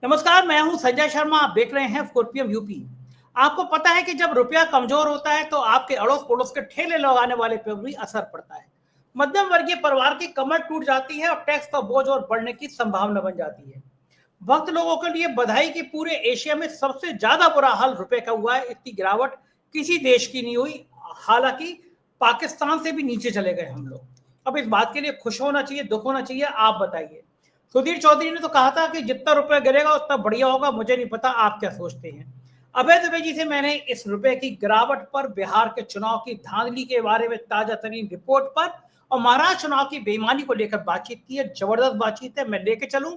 नमस्कार, मैं हूं संजय शर्मा। आप देख रहे हैं 4PM यूपी। आपको पता है कि जब रुपया कमजोर होता है तो आपके अड़ोस पड़ोस के ठेले लगाने वाले पर भी असर पड़ता है। मध्यम वर्गीय परिवार की कमर टूट जाती है और टैक्स का बोझ और बढ़ने की संभावना बन जाती है। भक्त लोगों के लिए बधाई कि पूरे एशिया में सबसे ज्यादा बुरा हाल रुपए का हुआ है। इतनी गिरावट किसी देश की नहीं हुई। हालांकि पाकिस्तान से भी नीचे चले गए हम लोग। अब इस बात के लिए खुश होना चाहिए, दुख होना चाहिए, आप बताइए। सुधीर चौधरी ने तो कहा था कि जितना रुपया गिरेगा उतना बढ़िया होगा। मुझे नहीं पता आप क्या सोचते हैं। अभय दुबे जी से मैंने इस रुपए की गिरावट पर, बिहार के चुनाव की धांधली के बारे में ताजा तरीन रिपोर्ट पर और महाराष्ट्र चुनाव की बेईमानी को लेकर बातचीत की है। जबरदस्त बातचीत है, मैं लेके चलूं।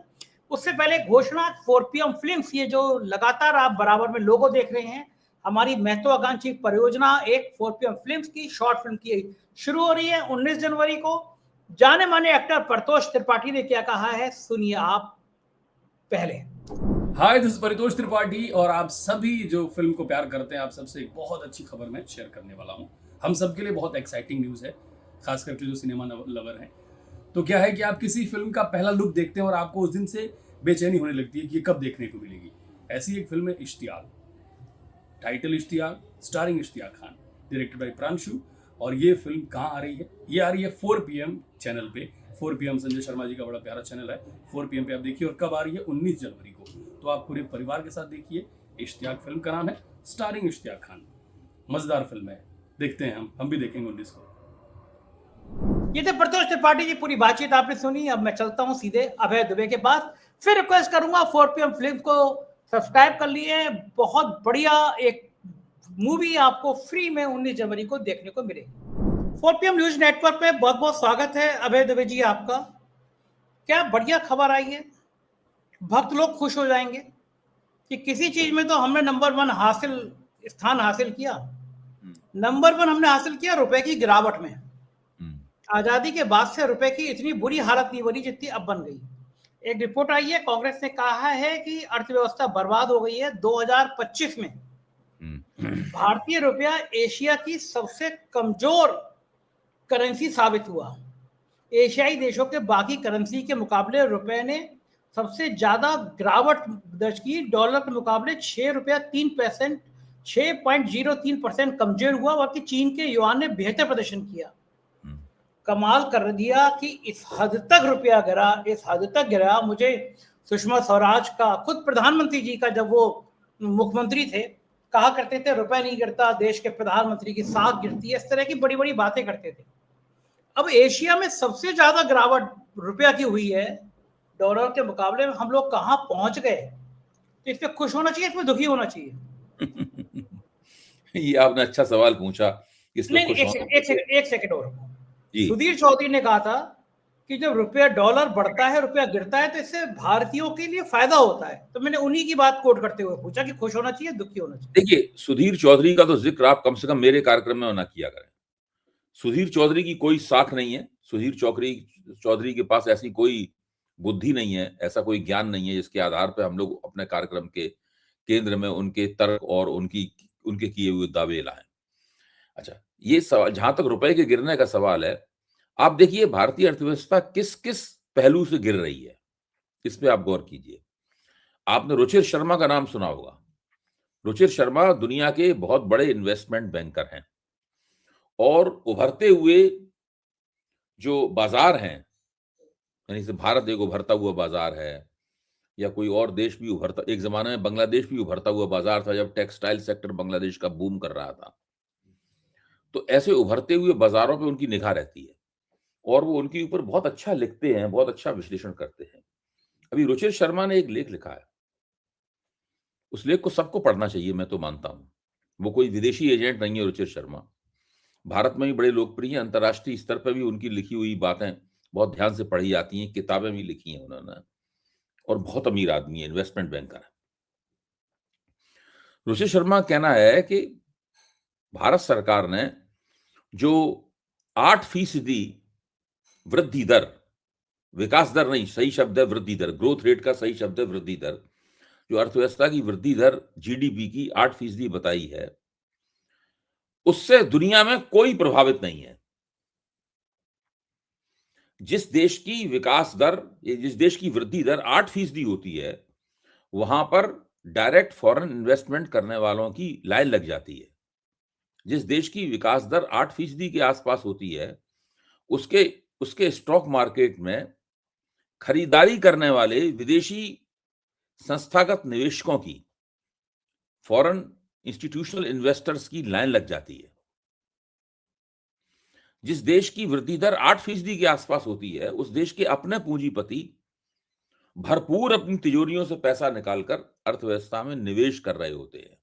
उससे पहले घोषणा 4PM फिल्म्स, ये जो लगातार आप बराबर में लोगो देख रहे हैं, हमारी महत्वाकांक्षी परियोजना एक 4PM फिल्म्स की शॉर्ट फिल्म की शुरू हो रही है 19 जनवरी को। जाने माने एक्टर परितोष त्रिपाठी ने क्या कहा है, सुनिए आप पहले। हाय, दिस परितोष त्रिपाठी और आप सभी जो फिल्म को प्यार करते हैं, आप सबसे एक बहुत अच्छी खबर मैं शेयर करने वाला हूं। हम सबके लिए बहुत एक्साइटिंग न्यूज़ है, खास करके जो सिनेमा लवर हैं। तो क्या है कि आप किसी फिल्म का पहला लुक देखते हैं और आपको उस दिन से बेचैनी होने लगती है कि ये कब देखने को मिलेगी। ऐसी एक फिल्म है Ishtiyaq. Title Ishtiyaq, starring Ishtiyaq Khan, directed by Pranshu. और ये फिल्म कहाँ आ रही है? ये आ रही है 4PM चैनल पे। 4PM संजय शर्मा जी का बड़ा प्यारा चैनल है। 4PM पे आप देखिए। और कब आ रही है? 19 जनवरी को। तो आप पूरे परिवार के साथ देखिए। इश्तियाक फिल्म का नाम है, स्टारिंग इश्तियाक खान। मजेदार फिल्म है, देखते हैं हम भी देखेंगे 19 को। ये थे परितोष त्रिपाठी जी। पूरी बातचीत आपने सुनी। अब मैं चलता हूं सीधे अभय दुबे के पास। फिर रिक्वेस्ट करूंगा 4PM फिल्म को सब्सक्राइब कर लिए। बहुत बढ़िया एक मूवी आपको फ्री में 19 जनवरी को देखने को मिलेगी। 4PM न्यूज नेटवर्क पे बहुत बहुत स्वागत है अभय दुबे जी आपका। क्या बढ़िया खबर आई है। भक्त लोग खुश हो जाएंगे कि किसी चीज में तो हमने नंबर 1 स्थान हासिल किया। नंबर 1 हमने हासिल किया रुपए की गिरावट में। आजादी के बाद से रुपए की इतनी बुरी हालत नहीं बनी जितनी अब बन गई। एक रिपोर्ट आई है, कांग्रेस ने कहा है कि अर्थव्यवस्था बर्बाद हो गई है। 2025 में भारतीय रुपया एशिया की सबसे कमजोर करेंसी साबित हुआ। एशियाई देशों के बाकी करेंसी के मुकाबले रुपए ने सबसे ज्यादा गिरावट दर्ज की। डॉलर के मुकाबले 6 रुपया 3 पैसे 6.03% कमजोर हुआ। बल्कि चीन के युआन ने बेहतर प्रदर्शन किया। कमाल कर दिया कि इस हद तक रुपया गिरा, इस हद तक गिरा। मुझे सुषमा स्वराज का, खुद प्रधानमंत्री जी का, जब वो मुख्यमंत्री थे, कहा करते थे रुपया नहीं गिरता, देश के प्रधानमंत्री की साख गिरती है। इस तरह की बड़ी बड़ी बातें करते थे। अब एशिया में सबसे ज्यादा गिरावट रुपया की हुई है डॉलर के मुकाबले में। हम लोग कहां पहुंच गए। तो इस पे खुश होना चाहिए, इसमें दुखी होना चाहिए? ये आपने अच्छा सवाल पूछा, इस पे नहीं नहीं, खुश होना चाहिए। एक सेकंड और। जी। सुधीर चौधरी ने कहा था कि जब रुपया डॉलर बढ़ता है, रुपया गिरता है, तो इससे भारतीयों के लिए फायदा होता है। तो मैंने उन्हीं की बात कोट करते हुए पूछा कि खुश होना चाहिए, दुखी होना चाहिए? देखिए, सुधीर चौधरी का तो जिक्र आप कम से कम मेरे कार्यक्रम में ना किया करें। सुधीर चौधरी की कोई साख नहीं है। सुधीर चौधरी के पास ऐसी कोई बुद्धि नहीं है, ऐसा कोई ज्ञान नहीं है जिसके आधार पे हम लोग अपने कार्यक्रम के केंद्र में उनके तर्क और उनके किए हुए दावे लाएं। अच्छा, ये सवाल जहां तक रुपए के गिरने का सवाल है, आप देखिए भारतीय अर्थव्यवस्था किस किस पहलू से गिर रही है, इस पे आप गौर कीजिए। आपने रुचिर शर्मा का नाम सुना होगा। रुचिर शर्मा दुनिया के बहुत बड़े इन्वेस्टमेंट बैंकर हैं और उभरते हुए जो बाजार हैं, यानी से भारत एक उभरता हुआ बाजार है या कोई और देश भी उभरता, एक जमाने में बांग्लादेश भी उभरता हुआ बाजार था जब टेक्सटाइल सेक्टर बांग्लादेश का बूम कर रहा था। तो ऐसे उभरते हुए बाजारों पे उनकी निगाह रहती है और वो उनके ऊपर बहुत अच्छा लिखते हैं, बहुत अच्छा विश्लेषण करते हैं। अभी रुचिर शर्मा ने एक लेख लिखा है, उस लेख को सबको पढ़ना चाहिए, मैं तो मानता हूं। वो कोई विदेशी एजेंट नहीं है रुचिर शर्मा, भारत में भी बड़े लोकप्रिय हैं, अंतर्राष्ट्रीय स्तर पर भी उनकी लिखी हुई बातें बहुत ध्यान से पढ़ी जाती हैं, किताबें भी लिखी हैं उन्होंने और बहुत अमीर आदमी है, इन्वेस्टमेंट बैंकर है। रुचिर शर्मा का कहना है कि भारत सरकार ने जो 8% वृद्धि दर, विकास दर नहीं, सही शब्द है वृद्धि दर, ग्रोथ रेट का सही शब्द है वृद्धि दर, जो अर्थव्यवस्था की वृद्धि दर जीडीपी की 8% बताई है, उससे दुनिया में कोई प्रभावित नहीं है। जिस देश की विकास दर, जिस देश की वृद्धि दर 8% होती है, वहां पर डायरेक्ट फॉरेन इन्वेस्टमेंट करने वालों की लाइन लग जाती है। जिस देश की विकास दर 8% के आसपास होती है, उसके उसके स्टॉक मार्केट में खरीदारी करने वाले विदेशी संस्थागत निवेशकों की, फॉरेन इंस्टीट्यूशनल इन्वेस्टर्स की लाइन लग जाती है। जिस देश की वृद्धि दर 8% के आसपास होती है, उस देश के अपने पूंजीपति भरपूर अपनी तिजोरियों से पैसा निकालकर अर्थव्यवस्था में निवेश कर रहे होते हैं।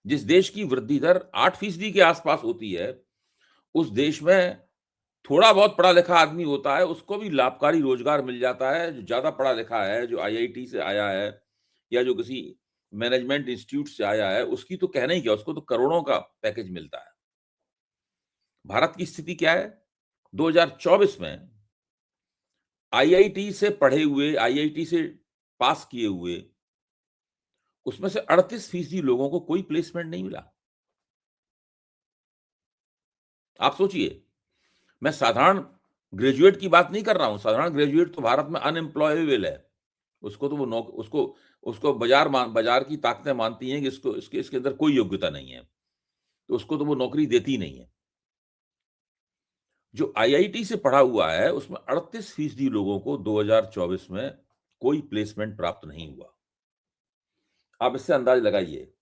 जिस देश की वृद्धि दर 8% के आसपास होती है, उस देश में थोड़ा बहुत पढ़ा लिखा आदमी होता है, उसको भी लाभकारी रोजगार मिल जाता है। जो ज्यादा पढ़ा लिखा है, जो आईआईटी से आया है या जो किसी मैनेजमेंट इंस्टीट्यूट से आया है, उसकी तो कहना ही क्या, उसको तो करोड़ों का पैकेज मिलता है। भारत की स्थिति क्या है? 2024 में आईआईटी से पढ़े हुए, आईआईटी से पास किए हुए, उसमें से 38% लोगों को कोई प्लेसमेंट नहीं मिला। आप सोचिए, मैं साधारण ग्रेजुएट की बात नहीं कर रहा हूं। साधारण ग्रेजुएट तो भारत में अनएम्प्लॉयबल है। उसको तो वो उसको उसको बाजार की ताकतें मानती हैं कि इसके अंदर कोई योग्यता नहीं है, तो उसको तो वो नौकरी देती नहीं है। जो आईआईटी से पढ़ा हुआ है, उसमें 38% लोगों को 2024 में कोई प्लेसमेंट प्राप्त नहीं हुआ। आप इससे अंदाज लगाइए।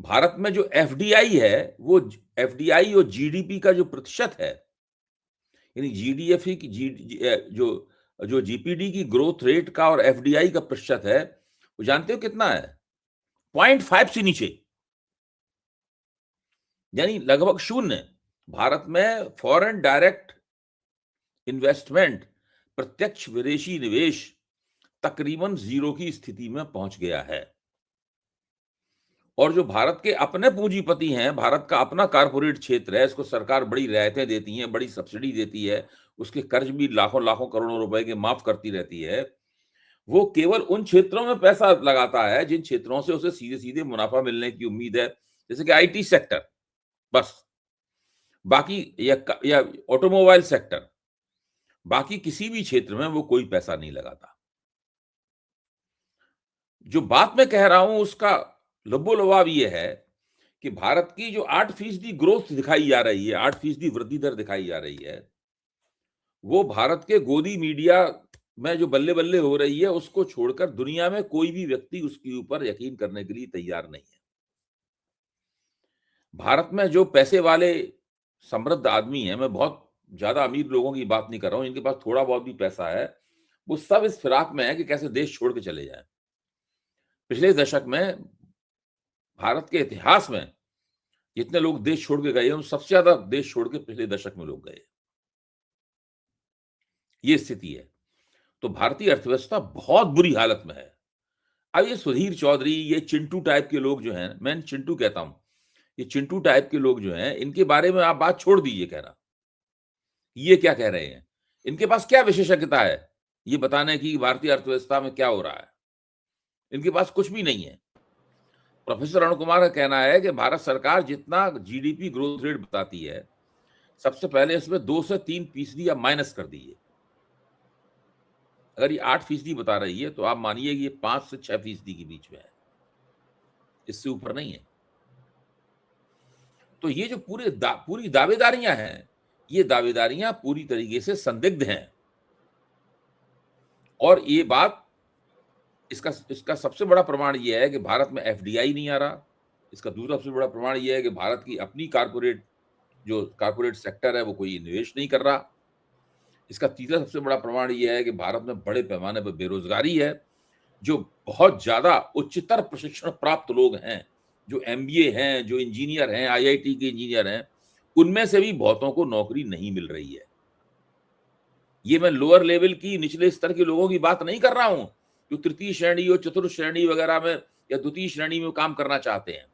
भारत में जो एफडीआई है, वो एफडीआई और जीडीपी का जो प्रतिशत है, यानी जीडीएफई की जो जीपीडी की ग्रोथ रेट का और एफडीआई का प्रतिशत है, वो जानते हो कितना है? 0.5 से नीचे, यानी लगभग शून्य। भारत में फॉरेन डायरेक्ट इन्वेस्टमेंट, प्रत्यक्ष विदेशी निवेश तकरीबन 0 की स्थिति में पहुंच गया है। और जो भारत के अपने पूंजीपति हैं, भारत का अपना कारपोरेट क्षेत्र है, इसको सरकार बड़ी रियायतें देती है, बड़ी सब्सिडी देती है, उसके कर्ज भी लाखों लाखों करोड़ों रुपए के माफ करती रहती है। वो केवल उन क्षेत्रों में पैसा लगाता है जिन क्षेत्रों से उसे सीधे सीधे मुनाफा मिलने की उम्मीद है, जैसे कि आईटी सेक्टर, बस। बाकी या ऑटोमोबाइल सेक्टर, बाकी किसी भी क्षेत्र में वो कोई पैसा नहीं लगाता। जो बात मैं कह रहा हूं, उसका लबो-लबाब ये है कि भारत की जो 8% ग्रोथ दिखाई जा रही है, 8% वृद्धि दर दिखाई जा रही है, वो भारत के गोदी मीडिया में जो बल्ले-बल्ले हो रही है, उसको छोड़कर दुनिया में कोई भी व्यक्ति उसके ऊपर यकीन करने के लिए तैयार नहीं है। भारत में जो पैसे वाले समृद्ध आदमी हैं, मैं बहुत ज्यादा अमीर लोगों की बात नहीं कर रहा हूं, इनके पास थोड़ा बहुत भी पैसा है, वो सब इस फिराक में है कि कैसे देश छोड़ के चले जाएं। पिछले दशक में भारत के इतिहास में जितने लोग देश छोड़ के गए हैं, सबसे ज्यादा देश छोड़ के पिछले दशक में लोग गए। ये स्थिति है। तो भारतीय अर्थव्यवस्था बहुत बुरी हालत में है। अब ये सुधीर चौधरी, ये चिंटू टाइप के लोग जो हैं, मैं चिंटू कहता हूं, ये चिंटू टाइप के लोग जो हैं, इनके बारे में आप बात छोड़ दीजिए कहना। ये क्या कह रहे हैं? इनके पास क्या विशेषज्ञता है ये बताने की भारतीय अर्थव्यवस्था में क्या हो रहा है? इनके पास कुछ भी नहीं है। प्रोफेसर अरुण कुमार का कहना है कि भारत सरकार जितना जीडीपी ग्रोथ रेट बताती है, सबसे पहले इसमें 2 से 3% या माइनस कर दीजिए। अगर ये 8% बता रही है, तो आप मानिए कि ये 5 से 6% के बीच में है, इससे ऊपर नहीं है। तो ये जो पूरी दावेदारियां हैं, ये दावेदारियां पूरी तरीके से संदिग्ध हैं। और ये बात, इसका सबसे बड़ा प्रमाण ये है कि भारत में एफडीआई नहीं आ रहा। इसका दूसरा सबसे बड़ा प्रमाण ये है कि भारत की अपनी कारपोरेट सेक्टर है, वो कोई निवेश नहीं कर रहा। इसका तीसरा सबसे बड़ा प्रमाण ये है कि भारत में बड़े पैमाने पर बेरोजगारी है। जो बहुत ज्यादा उच्चतर प्रशिक्षण प्राप्त लोग हैं, जो एमबीए हैं, जो इंजीनियर हैं, आईआईटी के इंजीनियर हैं, उनमें से भी बहुतों को नौकरी नहीं मिल रही है। ये मैं लोअर लेवल की, निचले स्तर के लोगों की बात नहीं कर रहा हूं, जो तृतीय श्रेणी और चतुर्थ श्रेणी वगैरह में या द्वितीय श्रेणी में काम करना चाहते हैं।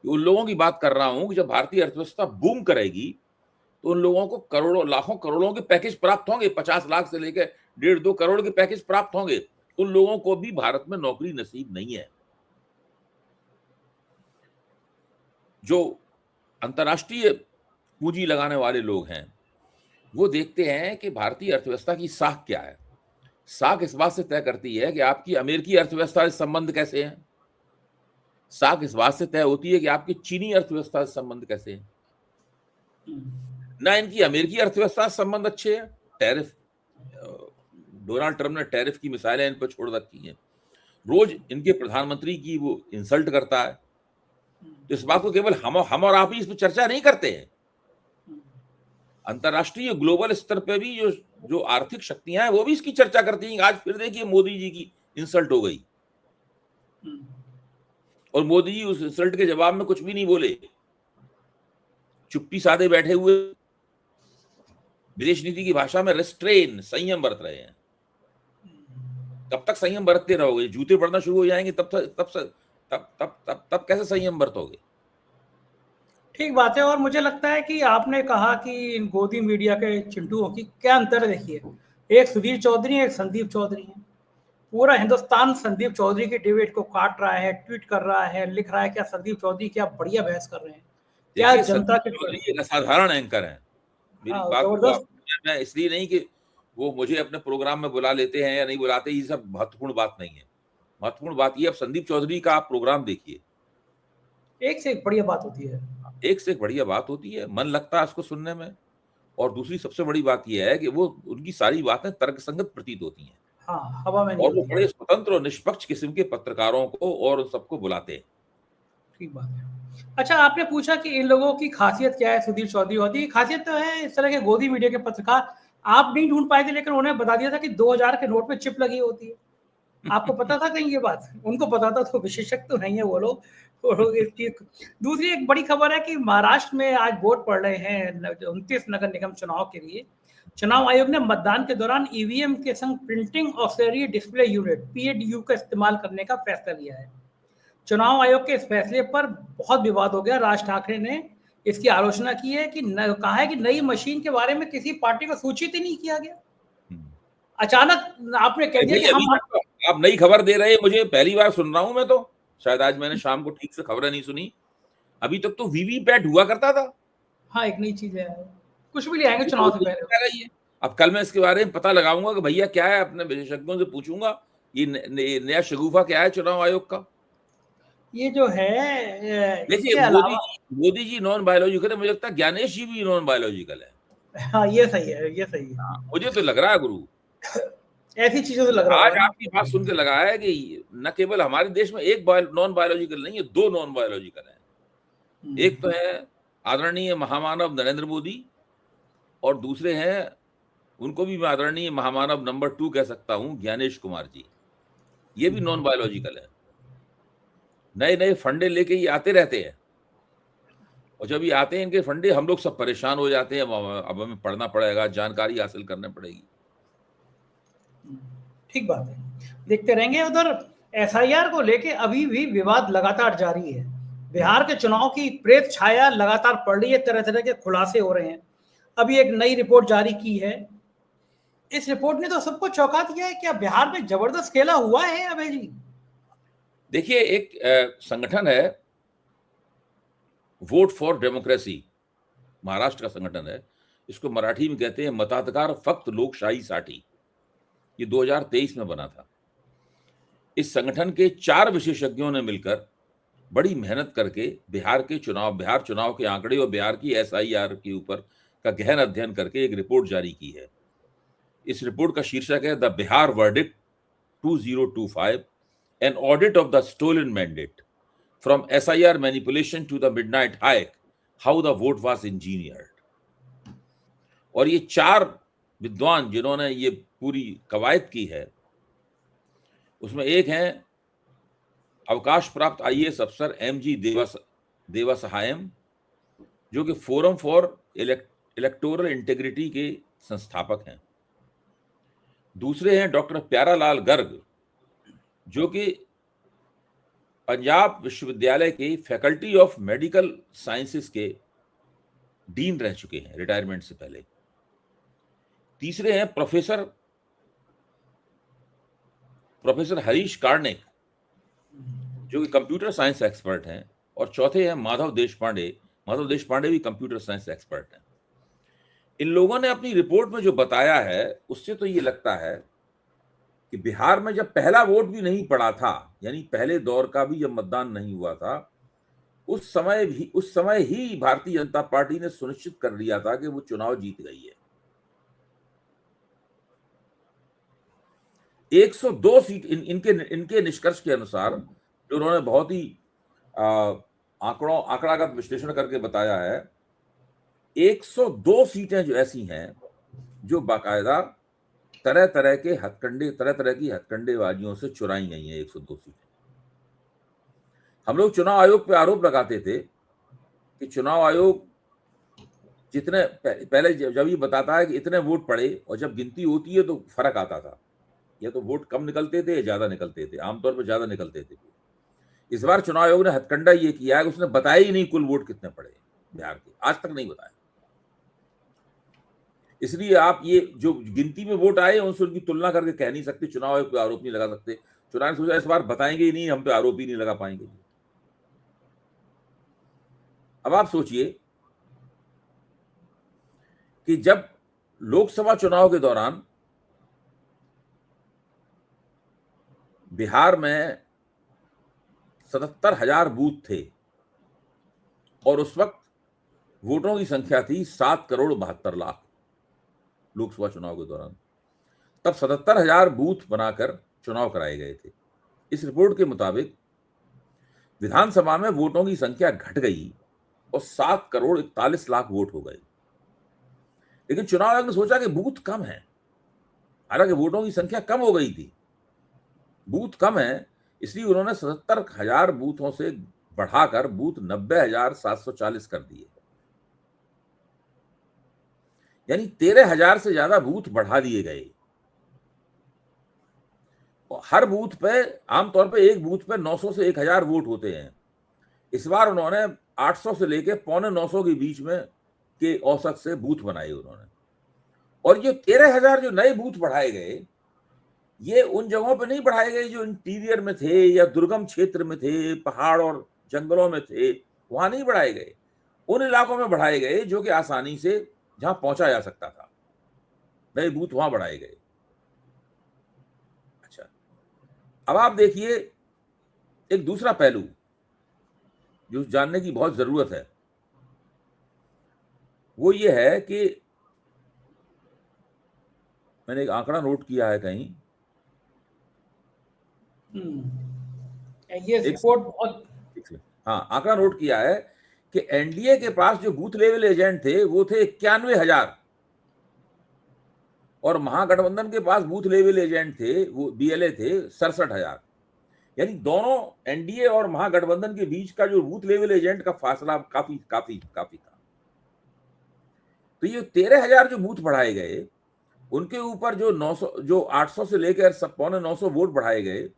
उन लोगों की बात कर रहा हूं कि जब भारतीय अर्थव्यवस्था बूम करेगी, तो उन लोगों को करोड़ों, लाखों करोड़ों के पैकेज प्राप्त होंगे। 50 लाख से लेकर 1.5-2 करोड़ के पैकेज प्राप्त होंगे। उन लोगों को भी भारत में नौकरी नसीब नहीं है। जो अंतर्राष्ट्रीय पूंजी लगाने वाले लोग हैं, वो देखते हैं कि भारतीय अर्थव्यवस्था की साख क्या है। साख इस बात से तय करती है कि आपकी अमेरिकी अर्थव्यवस्था से संबंध कैसे हैं। साख इस बात से तय होती है कि आपकी चीनी अर्थव्यवस्था से संबंध कैसे हैं। ना इनकी अमेरिकी अर्थव्यवस्था से संबंध अच्छे हैं। टैरिफ, डोनाल्ड ट्रम्प ने टैरिफ की मिसाइलें इन पर छोड़ रखी हैं। रोज इनके प्रधानमंत्री की वो इंसल्ट करता है। तो इस बात को केवल हम और आप ही इस पर चर्चा नहीं करते हैं। अंतरराष्ट्रीय ग्लोबल स्तर पे भी जो आर्थिक शक्तियां हैं वो भी इसकी चर्चा करती हैं। आज फिर देखिए मोदी जी की इंसल्ट हो गई और मोदी जी उस इंसल्ट के जवाब में कुछ भी नहीं बोले, चुप्पी साधे बैठे हुए विदेश नीति की भाषा में रेस्ट्रेन, संयम बरत रहे हैं। कब तक संयम बरतते रहोगे? जूते पड़ना शुरू हो जाएंगे तब कैसे संयम बरतोगे? ठीक बात है। और मुझे लगता है कि आपने कहा कि इन गोदी मीडिया के चिंटुओं की क्या अंतर है। देखिए, एक सुधीर चौधरी है, एक संदीप चौधरी है। पूरा हिंदुस्तान संदीप चौधरी के डिबेट को काट रहा है, ट्वीट कर रहा है, लिख रहा है क्या संदीप चौधरी क्या बढ़िया बहस कर रहे हैं, क्या जनता के असाधारण एंकर हैं। मेरी बात जबरदस्त। मैं इसलिए नहीं कि वो मुझे अपने प्रोग्राम में बुला लेते हैं या नहीं बुलाते, ये सब महत्वपूर्ण बात नहीं है। महत्वपूर्ण बात ये, अब संदीप चौधरी का आप प्रोग्राम देखिए, एक से एक बढ़िया बात होती है, एक से एक बढ़िया बात होती है, मन लगता है उसको सुनने में। और दूसरी सबसे बड़ी बात यह है कि वो उनकी सारी बातें तर्कसंगत प्रतीत होती हैं। हाँ, हवा में नहीं और वो बड़े स्वतंत्र और निष्पक्ष किस्म के पत्रकारों को और उन सबको बुलाते हैं। ठीक बात है। अच्छा, आपने पूछा कि इन लोगों की खासियत क्या है, सुधीर चौधरी होती है। खासियत तो है इस तरह के गोदी मीडिया के पत्रकार, आप नहीं ढूंढ पाए थे लेकिन उन्हें बता दिया था कि 2000 के नोट में चिप लगी होती है। आपको पता था कहीं ये बात? उनको पता था, तो विशेषज्ञ तो नहीं है वो लोग। दूसरी एक बड़ी खबर है कि महाराष्ट्र में आज वोट पड़ रहे हैं 29 नगर निगम चुनाव के लिए। चुनाव आयोग ने मतदान के दौरान ईवीएम के संग प्रिंटिंग ऑक्सिलरी डिस्प्ले यूनिट पीएडयू का इस्तेमाल करने का फैसला लिया है। चुनाव आयोग के इस फैसले पर बहुत विवाद हो गया। राज ठाकरे ने इसकी आलोचना की है कि कहा है कि नई मशीन के बारे में किसी पार्टी को सूचित ही नहीं किया गया। अचानक आपने कह दिया कि हम आप नई खबर दे रहे हैं, मुझे पहली बार सुन रहा हूं मैं तो। शायद आज मैंने शाम को ठीक से खबरें नहीं सुनी। अभी तक तो वीवीपैट हुआ करता था। हाँ, एक नई चीज है, कुछ भी ले आएंगे चुनाव से पहले। अब कल मैं इसके बारे में पता लगाऊंगा कि भैया क्या है, अपने विशेषज्ञों से पूछूंगा ये नया शगुफा क्या है चुनाव आयोग का। ये जो है, देखिए मोदी जी नॉन बायोलॉजिकल है, मुझे लगता है ज्ञानेश जी भी नॉन बायोलॉजिकल है। हाँ, ये सही है, ये सही है। मुझे तो लग रहा है गुरु, ऐसी चीजों से लग रहा है। आज आपकी बात सुन के लगा है कि न केवल हमारे देश में एक नॉन बायोलॉजिकल नहीं है, दो नॉन बायोलॉजिकल है। एक तो है आदरणीय महामानव नरेंद्र मोदी, और दूसरे हैं, उनको भी मैं आदरणीय महामानव नंबर 2 कह सकता हूं, ज्ञानेश कुमार जी। ये भी नॉन बायोलॉजिकल है। नए नए फंडे लेके ये आते रहते हैं, और जब ये आते हैं इनके फंडे, हम लोग सब परेशान हो जाते हैं। अब हमें पढ़ना पड़ेगा, जानकारी हासिल करनी पड़ेगी। ठीक बात है, देखते रहेंगे। उधर एसआईआर को लेके अभी भी विवाद लगातार जारी है। बिहार के चुनाव की प्रेत छाया लगातार पड़ रही है, तरह तरह के खुलासे हो रहे हैं। अभी एक नई रिपोर्ट जारी की है। इस रिपोर्ट ने तो सबको चौंका दिया है। क्या बिहार में जबरदस्त खेला हुआ है अभय जी? देखिए, एक संगठन है वोट फॉर डेमोक्रेसी, महाराष्ट्र का संगठन है। इसको मराठी में कहते हैं मताधिकार फक्त लोकशाही साठी। ये 2023 में बना था। इस संगठन के 4 विशेषज्ञों ने मिलकर बड़ी मेहनत करके बिहार चुनाव के आंकड़े और बिहार की एसआईआर के ऊपर का गहन अध्ययन करके एक रिपोर्ट जारी की है। इस रिपोर्ट का शीर्षक है the Bihar verdict 2025, an audit of the stolen mandate from SIR manipulation to the midnight hike, how the vote was engineered. और ये 4 विद्वान जिन्होंने ये पूरी कवायद की है, उसमें एक हैं अवकाश प्राप्त आईएएस अफसर एमजी देवासहायम, जो कि फोरम फॉर इलेक्टोरल इंटेग्रिटी के संस्थापक हैं। दूसरे हैं डॉक्टर प्यारालाल गर्ग, जो कि पंजाब विश्वविद्यालय के फैकल्टी ऑफ मेडिकल साइंसेस के डीन रह चुके हैं रिटायरमेंट से पहले। तीसरे हैं प्रोफेसर हरीश कार्णिक, जो कि कंप्यूटर साइंस एक्सपर्ट हैं। और चौथे हैं माधव देशपांडे भी कंप्यूटर साइंस एक्सपर्ट हैं। इन लोगों ने अपनी रिपोर्ट में जो बताया है, उससे तो ये लगता है कि बिहार में जब पहला वोट भी नहीं पड़ा था, यानी पहले दौर का भी जब मतदान नहीं हुआ था, उस समय ही भारतीय जनता पार्टी ने सुनिश्चित कर लिया था कि वो चुनाव जीत गई है। 102 सीट इनके निष्कर्ष के अनुसार, जो उन्होंने बहुत ही आंकड़ागत विश्लेषण करके बताया है, 102 सीटें जो ऐसी हैं जो बाकायदा तरह तरह की हथकंडेबाजियों से चुराई गई हैं। 102 सीटें। हम लोग चुनाव आयोग पे आरोप लगाते थे कि चुनाव आयोग जितने पहले जब ये बताता है कि इतने वोट पड़े, और जब गिनती होती है तो फर्क आता था, या तो वोट कम निकलते थे या ज्यादा निकलते थे, आमतौर पर ज्यादा निकलते थे। इस बार चुनाव आयोग ने हथकंडा ये किया है कि उसने बताया ही नहीं कुल वोट कितने पड़े बिहार के, आज तक नहीं बताया। इसलिए आप ये जो गिनती में वोट आए उनसे उनकी तुलना करके कह नहीं सकते, चुनाव आयोग पे आरोप नहीं लगा सकते। चुनाव ने सोचा इस बार बताएंगे ही नहीं, हम पे आरोप ही नहीं लगा पाएंगे। अब आप सोचिए कि जब लोकसभा चुनाव के दौरान बिहार में 77,000 बूथ थे और उस वक्त वोटों की संख्या थी 7,72,00,000 लोकसभा चुनाव के दौरान, तब 77,000 बूथ बनाकर चुनाव कराए गए थे। इस रिपोर्ट के मुताबिक विधानसभा में वोटों की संख्या घट गई और 7,41,00,000 वोट हो गए। लेकिन चुनाव आयोग ने सोचा कि बूथ कम है, हालांकि वोटों की संख्या कम हो गई थी, बूथ कम है, इसलिए उन्होंने 77,000 बूथों से बढ़ाकर बूथ 90,740 कर दिए, यानी 13,000 से ज्यादा बूथ बढ़ा दिए गए। और हर बूथ पे आमतौर पे एक बूथ पे 900 से 1,000 वोट होते हैं। इस बार उन्होंने 800 से लेके 950 के बीच में के औसत से बूथ बनाए उन्होंने। और ये 13,000 जो नए बूथ बढ़ाए गए, ये उन जगहों पे नहीं बढ़ाए गए जो इंटीरियर में थे या दुर्गम क्षेत्र में थे, पहाड़ और जंगलों में थे, वहां नहीं बढ़ाए गए। उन इलाकों में बढ़ाए गए जो कि आसानी से जहां पहुंचा जा सकता था, नए बूथ वहां बढ़ाए गए। अच्छा, अब आप देखिए एक दूसरा पहलू जो जानने की बहुत जरूरत है, वो ये है कि मैंने एक आंकड़ा नोट किया है कहीं, ये रिपोर्ट बहुत, हाँ, आंकड़ा नोट किया है कि एनडीए के पास जो बूथ लेवल एजेंट थे वो थे 91,000 और महागठबंधन के पास बूथ लेवल एजेंट थे, वो बीएलए थे 67,000। यानी दोनों एनडीए और महागठबंधन के बीच का जो बूथ लेवल एजेंट का फासला काफी काफी काफी था। तो ये 13,000 जो बूथ बढ़ाए गए, उनके ऊपर जो 800 से लेकर 950 वोट बढ़ाए गए,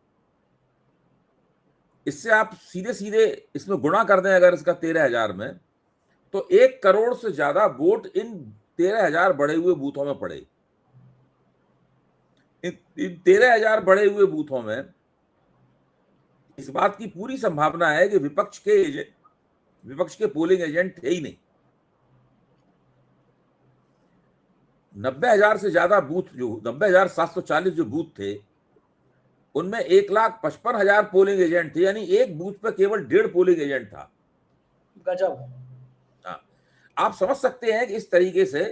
इससे आप सीधे सीधे इसमें गुणा कर दें अगर इसका 13,000 में, तो 1 करोड़ से ज्यादा वोट इन 13,000 बढ़े हुए बूथों में पड़े। इन 13,000 बढ़े हुए बूथों में इस बात की पूरी संभावना है कि विपक्ष के पोलिंग एजेंट थे ही नहीं। 90,000 से ज्यादा बूथ, जो 90,740 जो बूथ थे, उनमें 1,55,000 पोलिंग एजेंट थे, यानी एक बूथ पर केवल 1.5 पोलिंग एजेंट था। गजब। हाँ, आप समझ सकते हैं कि इस तरीके से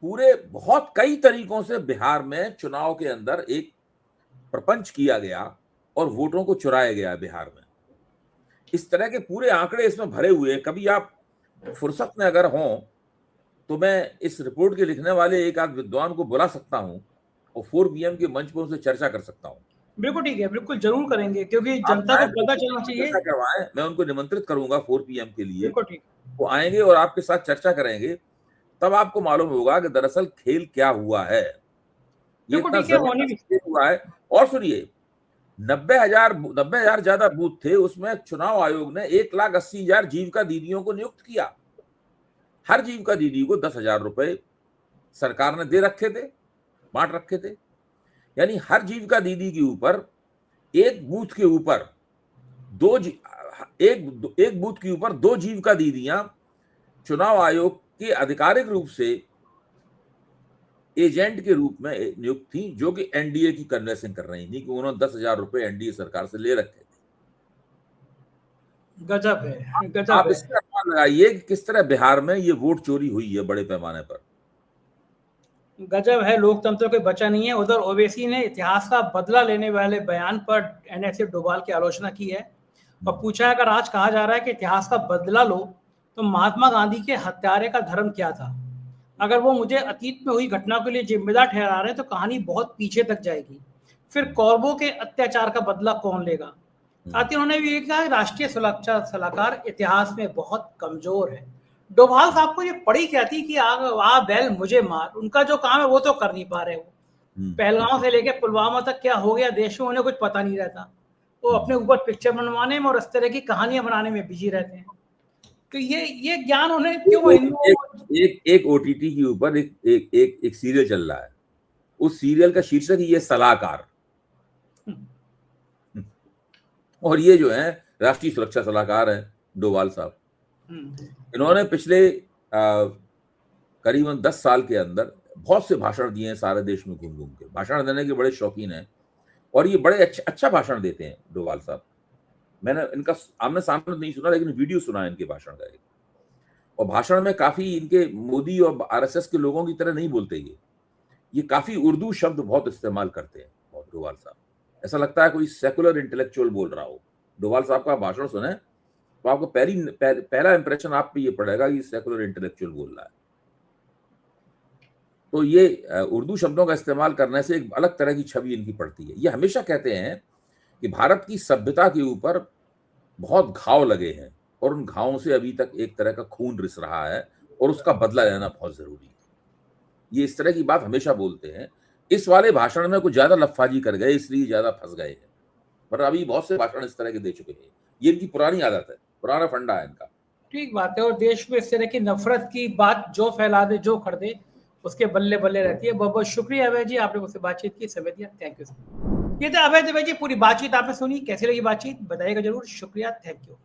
पूरे बहुत कई तरीकों से बिहार में चुनाव के अंदर एक प्रपंच किया गया और वोटों को चुराया गया बिहार में। इस तरह के पूरे आंकड़े इसमें भरे हुए। कभी आप फुर्सत में अगर हों तो मैं इस रिपोर्ट के लिखने वाले एक आध विद्वान को बुला सकता हूं और 4 PM के मंच पर उनसे चर्चा कर सकता हूं। बिल्कुल ठीक है, बिल्कुल जरूर करेंगे, क्योंकि जनता को पता चलना चाहिए। करवाएं, मैं उनको निमंत्रित करूंगा 4 PM के लिए। बिल्कुल ठीक, वो आएंगे और आपके साथ चर्चा करेंगे, तब आपको मालूम होगा कि दरअसल खेल क्या हुआ है, ये इतना जबरदस्त खेल हुआ है। और सुनिए, 90,000 ज्यादा बूथ थे, उसमें चुनाव आयोग ने 1,80,000 जीविका दीदियों को नियुक्त किया। हर जीविका दीदी को 10,000 रुपए सरकार ने दे रखे थे, बांट रखे थे। यानी हर जीविका दीदी के ऊपर एक बूथ के ऊपर एक बूथ के ऊपर 2 जीविका दीदियां चुनाव आयोग के आधिकारिक रूप से एजेंट के रूप में नियुक्त थी, जो कि एनडीए की कन्वेंसिंग कर रही थी कि उन्होंने 10,000 रुपए एनडीए सरकार से ले रखे थे। गजब है, गजब आप है। इसका अनुमान लगाइए कि किस तरह बिहार में ये वोट चोरी हुई है बड़े पैमाने पर। गजब है, लोकतंत्र कोई बचा नहीं है। उधर ओवैसी ने इतिहास का बदला लेने वाले बयान पर एनएसए डोभाल की आलोचना की है और पूछा है, अगर आज कहा जा रहा है कि इतिहास का बदला लो, तो महात्मा गांधी के हत्यारे का धर्म क्या था? अगर वो मुझे अतीत में हुई घटना के लिए जिम्मेदार ठहरा रहे हैं तो कहानी बहुत पीछे तक जाएगी। फिर कौरवों के अत्याचार का बदला कौन लेगा? साथ ही उन्होंने भी ये कहा कि राष्ट्रीय सुरक्षा सलाहकार इतिहास में बहुत कमजोर है। डोभाल साहब को ये पड़ी क्या थी कि आ बैल मुझे मार, उनका जो काम है वो तो कर नहीं पा रहे। वो पहलगांव से लेकर पुलवामा तक क्या हो गया देश में उन्हें कुछ पता नहीं रहता। वो अपने ऊपर पिक्चर बनवाने में और इस तरह की कहानियां बनाने में बिजी रहते हैं। तो ये ज्ञान उन्हें क्यों एक ओटीटी के ऊपर एक सीरियल चल रहा है, उस सीरियल का शीर्षक ये सलाहकार, और ये जो है राष्ट्रीय सुरक्षा सलाहकार है डोभाल साहब। इन्होंने पिछले करीबन 10 साल के अंदर बहुत से भाषण दिए हैं सारे देश में घूम घूम के। भाषण देने के बड़े शौकीन हैं और ये बड़े अच्छा भाषण देते हैं डोभाल साहब। मैंने इनका आमने सामने नहीं सुना, लेकिन वीडियो सुना है इनके भाषण का। और भाषण में काफी इनके मोदी और आरएसएस के लोगों की तरह नहीं बोलते, ये काफी उर्दू शब्द बहुत इस्तेमाल करते हैं डोभाल साहब। ऐसा लगता है कोई सेकुलर इंटेलेक्चुअल बोल रहा हो। डोभाल साहब का भाषण सुने तो आपको पहला इंप्रेशन आप पे ये पड़ेगा कि सेकुलर इंटेलेक्चुअल बोल रहा है। तो ये उर्दू शब्दों का इस्तेमाल करने से एक अलग तरह की छवि इनकी पड़ती है। ये हमेशा कहते हैं कि भारत की सभ्यता के ऊपर बहुत घाव लगे हैं और उन घावों से अभी तक एक तरह का खून रिस रहा है और उसका बदला लेना बहुत जरूरी है। ये इस तरह की बात हमेशा बोलते हैं। इस वाले भाषण में कुछ ज्यादा लफ्फाजी कर गए, इसलिए ज्यादा फंस गए हैं, पर अभी बहुत से भाषण इस तरह के दे चुके हैं। ये इनकी पुरानी आदत है, पुराना फंडा है इनका। ठीक बात है। और देश में इस तरह की नफरत की बात जो फैला दे, जो कर दे, उसके बल्ले बल्ले रहती है। बहुत बहुत शुक्रिया अभय जी, आपने मुझसे बातचीत की, समय दिया। Thank you. ये था अभय दुबे जी। पूरी बातचीत आपने सुनी, कैसी लगी बातचीत बताइएगा जरूर। शुक्रिया, थैंक यू।